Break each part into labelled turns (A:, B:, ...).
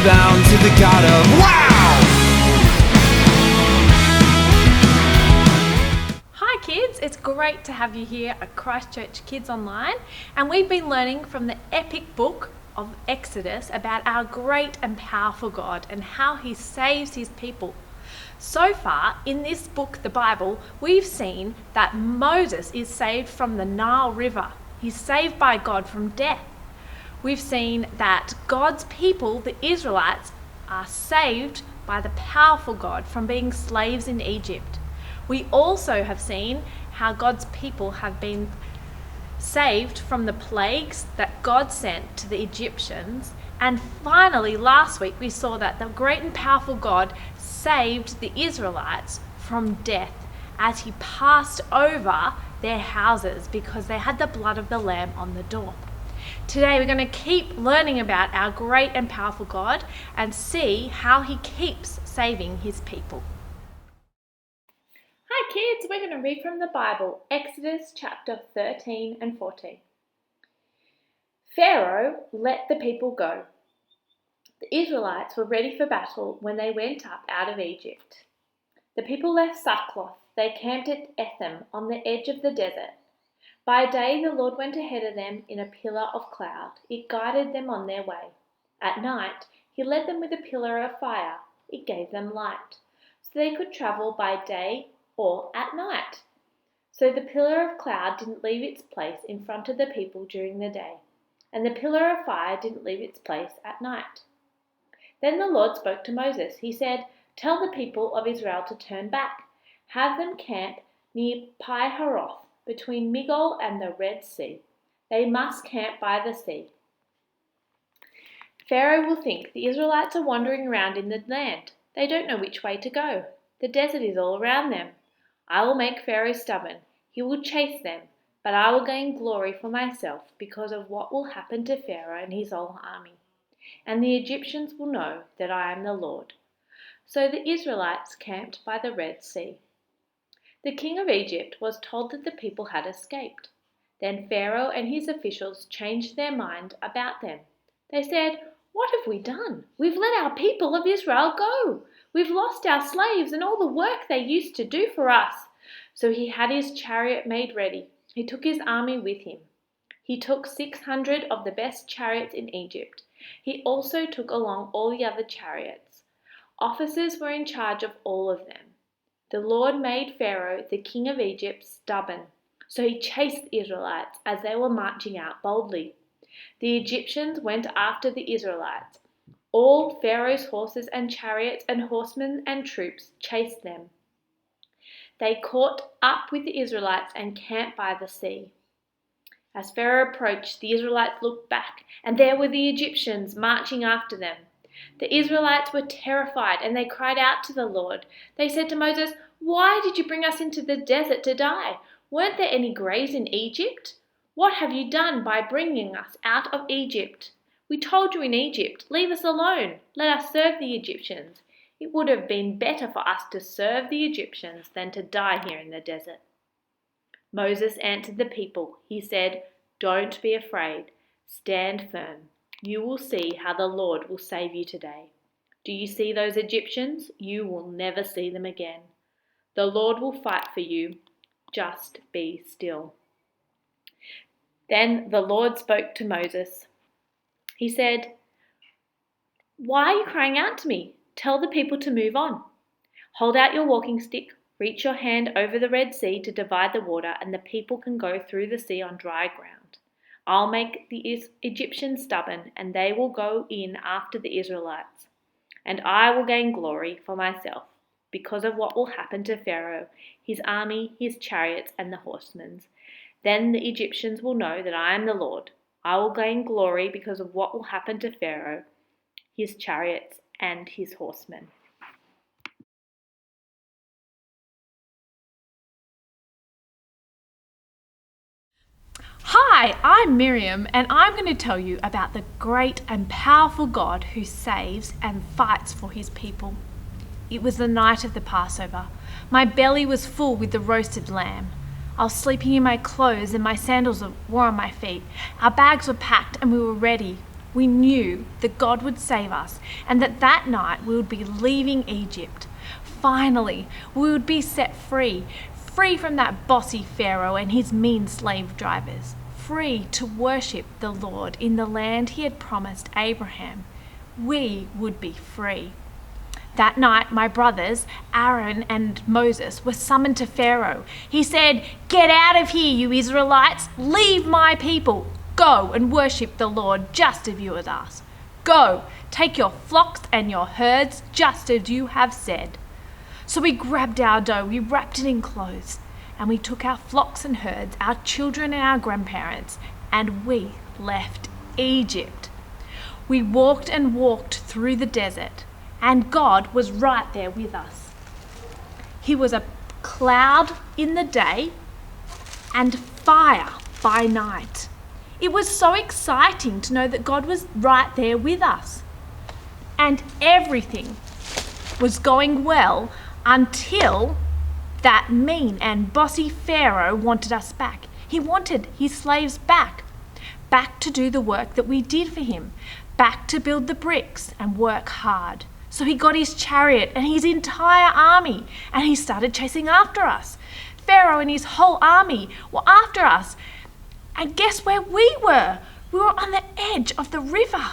A: bound to the God of wow!
B: Hi kids, it's great to have you here at Christchurch Kids Online, and we've been learning from the epic book of Exodus about our great and powerful God and how he saves his people. So far in this book, the Bible, we've seen that Moses is saved from the Nile River. He's saved by God from death. We've seen that God's people, the Israelites, are saved by the powerful God from being slaves in Egypt. We also have seen how God's people have been saved from the plagues that God sent to the Egyptians. And finally, last week, we saw that the great and powerful God saved the Israelites from death as he passed over their houses because they had the blood of the Lamb on the door. Today we're going to keep learning about our great and powerful God and see how he keeps saving his people. Hi kids, we're going to read from the Bible, Exodus chapter 13 and 14. Pharaoh let the people go. The Israelites were ready for battle when they went up out of Egypt. The people left sackcloth. They camped at Etham on the edge of the desert. By day the Lord went ahead of them in a pillar of cloud. It guided them on their way. At night he led them with a pillar of fire. It gave them light, so they could travel by day or at night. So the pillar of cloud didn't leave its place in front of the people during the day, and the pillar of fire didn't leave its place at night. Then the Lord spoke to Moses. He said, "Tell the people of Israel to turn back. Have them camp near Pi-haroth, between Migdol and the Red Sea. They must camp by the sea. Pharaoh will think the Israelites are wandering around in the land. They don't know which way to go. The desert is all around them. I will make Pharaoh stubborn. He will chase them, but I will gain glory for myself because of what will happen to Pharaoh and his whole army. And the Egyptians will know that I am the Lord." So the Israelites camped by the Red Sea. The king of Egypt was told that the people had escaped. Then Pharaoh and his officials changed their mind about them. They said, "What have we done? We've let our people of Israel go. We've lost our slaves and all the work they used to do for us." So he had his chariot made ready. He took his army with him. He took 600 of the best chariots in Egypt. He also took along all the other chariots. Officers were in charge of all of them. The Lord made Pharaoh, the king of Egypt, stubborn, so he chased the Israelites as they were marching out boldly. The Egyptians went after the Israelites. All Pharaoh's horses and chariots and horsemen and troops chased them. They caught up with the Israelites and camped by the sea. As Pharaoh approached, the Israelites looked back, and there were the Egyptians marching after them. The Israelites were terrified, and they cried out to the Lord. They said to Moses, "Why did you bring us into the desert to die? Weren't there any graves in Egypt? What have you done by bringing us out of Egypt? We told you in Egypt, 'Leave us alone. Let us serve the Egyptians.' It would have been better for us to serve the Egyptians than to die here in the desert." Moses answered the people. He said, "Don't be afraid. Stand firm. You will see how the Lord will save you today. Do you see those Egyptians? You will never see them again. The Lord will fight for you. Just be still." Then the Lord spoke to Moses. He said, "Why are you crying out to me? Tell the people to move on. Hold out your walking stick. Reach your hand over the Red Sea to divide the water, and the people can go through the sea on dry ground. I'll make the Egyptians stubborn, and they will go in after the Israelites. And I will gain glory for myself because of what will happen to Pharaoh, his army, his chariots, and the horsemen. Then the Egyptians will know that I am the Lord. I will gain glory because of what will happen to Pharaoh, his chariots, and his horsemen." Hi, I'm Miriam, and I'm going to tell you about the great and powerful God who saves and fights for his people. It was the night of the Passover. My belly was full with the roasted lamb. I was sleeping in my clothes and my sandals were on my feet. Our bags were packed and we were ready. We knew that God would save us and that night we would be leaving Egypt. Finally, we would be set free, free from that bossy Pharaoh and his mean slave drivers, free to worship the Lord in the land he had promised Abraham. We would be free. That night, my brothers, Aaron and Moses, were summoned to Pharaoh. He said, "Get out of here, you Israelites! Leave my people! Go and worship the Lord just as you had asked. Go, take your flocks and your herds just as you have said." So we grabbed our dough, we wrapped it in clothes, and we took our flocks and herds, our children and our grandparents, and we left Egypt. We walked and walked through the desert, and God was right there with us. He was a cloud in the day and fire by night. It was so exciting to know that God was right there with us. And everything was going well until that mean and bossy Pharaoh wanted us back. He wanted his slaves back to do the work that we did for him, back to build the bricks and work hard. So he got his chariot and his entire army and he started chasing after us. Pharaoh and his whole army were after us. And guess where we were? We were on the edge of the river.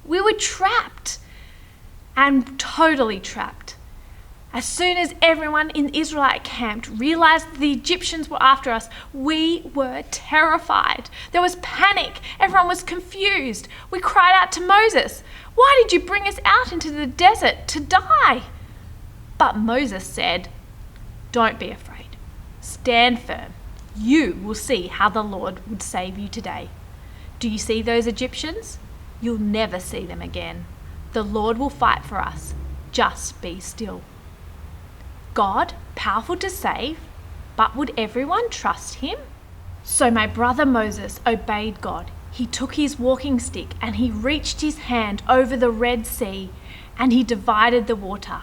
B: We were trapped and totally trapped. As soon as everyone in the Israelite camp realized the Egyptians were after us, we were terrified. There was panic. Everyone was confused. We cried out to Moses, "Why did you bring us out into the desert to die?" But Moses said, "Don't be afraid. Stand firm. You will see how the Lord would save you today. Do you see those Egyptians? You'll never see them again. The Lord will fight for us. Just be still." God, powerful to save, but would everyone trust him? So my brother Moses obeyed God. He took his walking stick and he reached his hand over the Red Sea and he divided the water.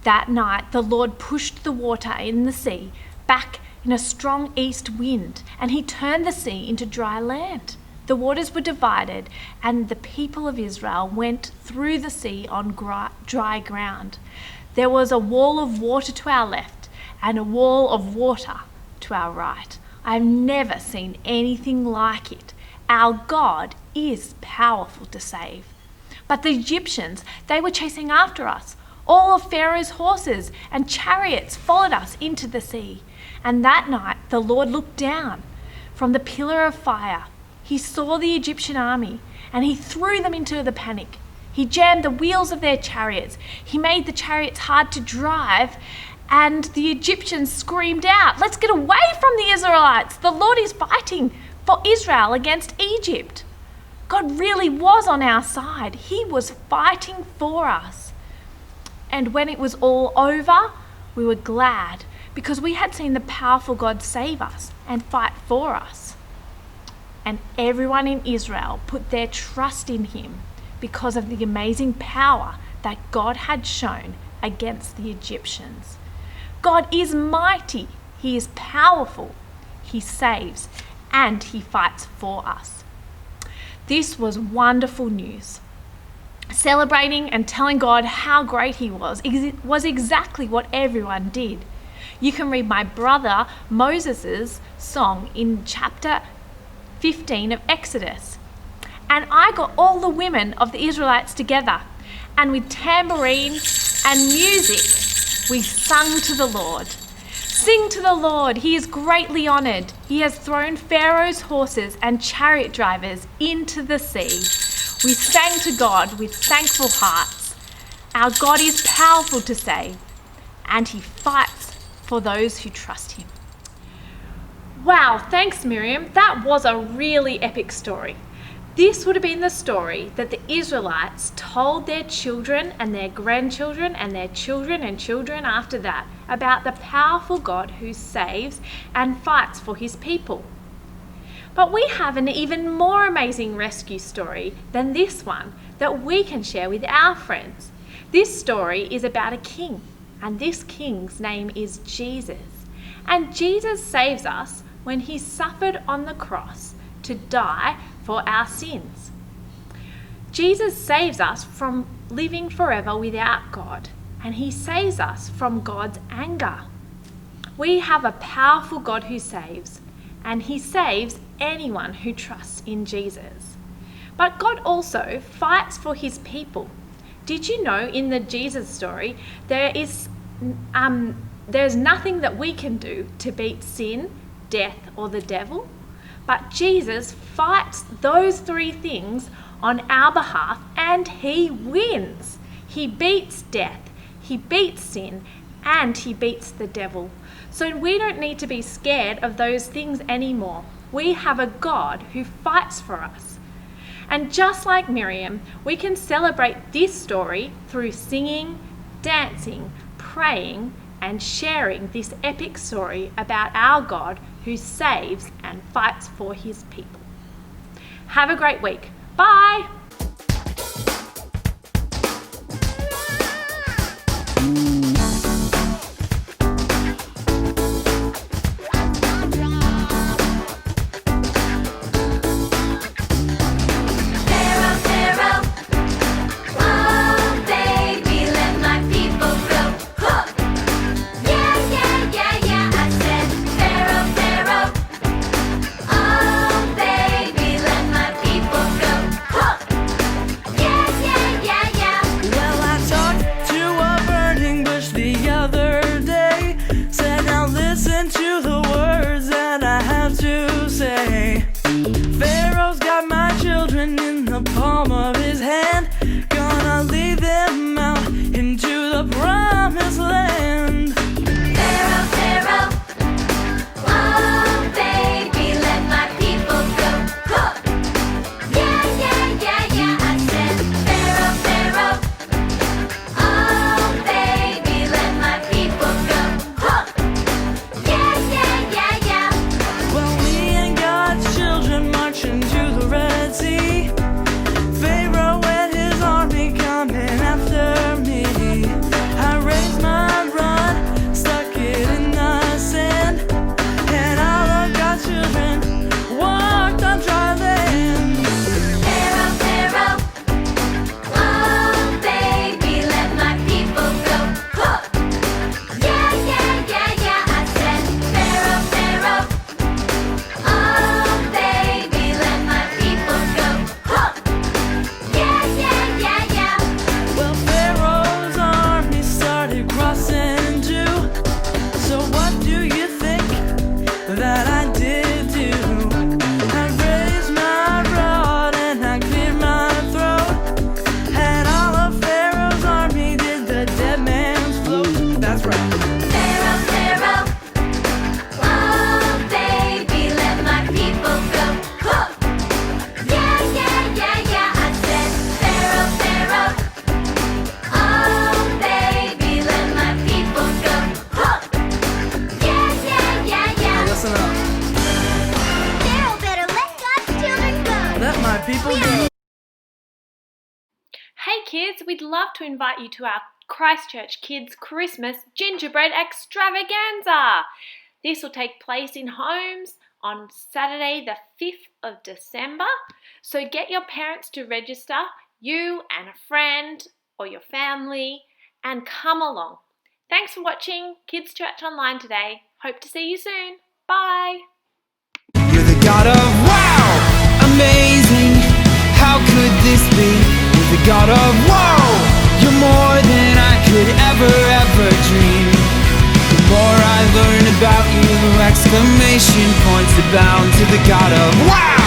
B: That night the Lord pushed the water in the sea back in a strong east wind, and he turned the sea into dry land. The waters were divided, and the people of Israel went through the sea on dry ground. There was a wall of water to our left and a wall of water to our right. I've never seen anything like it. Our God is powerful to save. But the Egyptians, they were chasing after us. All of Pharaoh's horses and chariots followed us into the sea. And that night the Lord looked down from the pillar of fire. He saw the Egyptian army and he threw them into the panic. He jammed the wheels of their chariots. He made the chariots hard to drive, and the Egyptians screamed out, "Let's get away from the Israelites! The Lord is fighting for Israel against Egypt." God really was on our side. He was fighting for us. And when it was all over, we were glad because we had seen the powerful God save us and fight for us. And everyone in Israel put their trust in him because of the amazing power that God had shown against the Egyptians. God is mighty. He is powerful. He saves and he fights for us. This was wonderful news. Celebrating and telling God how great he was exactly what everyone did. You can read my brother Moses' song in chapter 15 of Exodus. And I got all the women of the Israelites together, and with tambourine and music, we sung to the Lord. Sing to the Lord, he is greatly honoured. He has thrown Pharaoh's horses and chariot drivers into the sea. We sang to God with thankful hearts. Our God is powerful to save, and he fights for those who trust him. Wow, thanks Miriam. That was a really epic story. This would have been the story that the Israelites told their children and their grandchildren and their children and children after that about the powerful God who saves and fights for his people. But we have an even more amazing rescue story than this one that we can share with our friends. This story is about a king, and this king's name is Jesus. And Jesus saves us when he suffered on the cross to die for our sins. Jesus saves us from living forever without God, and he saves us from God's anger. We have a powerful God who saves, and he saves anyone who trusts in Jesus. But God also fights for his people. Did you know in the Jesus story there's nothing that we can do to beat sin, death, or the devil? But Jesus fights those three things on our behalf, and he wins. He beats death, he beats sin, and he beats the devil. So we don't need to be scared of those things anymore. We have a God who fights for us. And just like Miriam, we can celebrate this story through singing, dancing, praying, and sharing this epic story about our God who saves and fights for his people. Have a great week. Bye!
A: Pharaoh's got my children in the palm of his hand. Gonna lead them out into the promised land.
C: Pharaoh, Pharaoh, oh baby, let my people go. Huh. Yeah, yeah, yeah, yeah, I said Pharaoh, Pharaoh, oh baby, let my people go. Huh. Yeah, yeah, yeah, yeah.
A: Well, me and God's children marching to the Red Sea. Pharaoh and his army coming after me. I raised my rod, stuck it in the sand, and all of God's children walked on dry land.
C: Pharaoh, Pharaoh, oh baby, let my people go. Huh. Yeah, yeah, yeah, yeah, I said Pharaoh, Pharaoh, oh baby, let my people go. Huh. Yeah, yeah, yeah, yeah.
A: Well, Pharaoh's army started crossing too. So what do you think that I did do? I raised my rod and I cleared my throat, and all of Pharaoh's army did the dead man's float. That's right.
C: Pharaoh, Pharaoh, oh baby, let my people go. Huh. Yeah, yeah, yeah, yeah, I said Pharaoh, Pharaoh, oh baby, let my people go. Huh. Yeah, yeah, yeah, yeah.
A: Listen up.
C: Pharaoh better let God's children go.
A: Let my people go.
B: Hey kids, we'd love to invite you to our Christchurch Kids Christmas Gingerbread Extravaganza. This will take place in homes on Saturday the 5th of December. So get your parents to register, you and a friend or your family, and come along. Thanks for watching Kids Church Online today. Hope to see you soon. Bye.
A: You're the God of wow, amazing. How could this be? You're the God of whoa. You're more than I could ever dream. The more I learn about you, exclamation points abound to the God of wow.